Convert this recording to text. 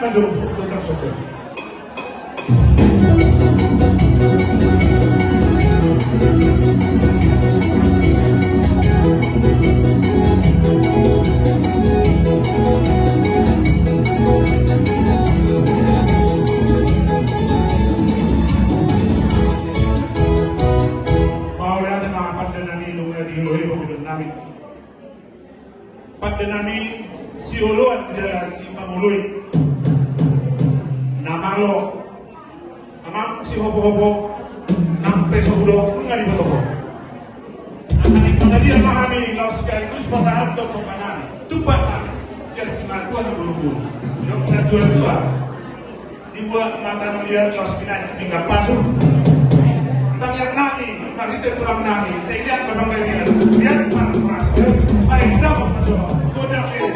na jom sukul tak sukul. Nami siolo anja si pamului namalo amam si hobo nam peso budo ngari botoho amani pangadian mahami laos sekaligus pasaran to sopanani tupat nami sia simadua ni bulu-bulu dok na dua-dua dibuat mata liar laos pinai hingga pasur tang yang nami masih kurang nami saya lihat memang kayak lihat mana merasa baik dapat mencoba. Good afternoon.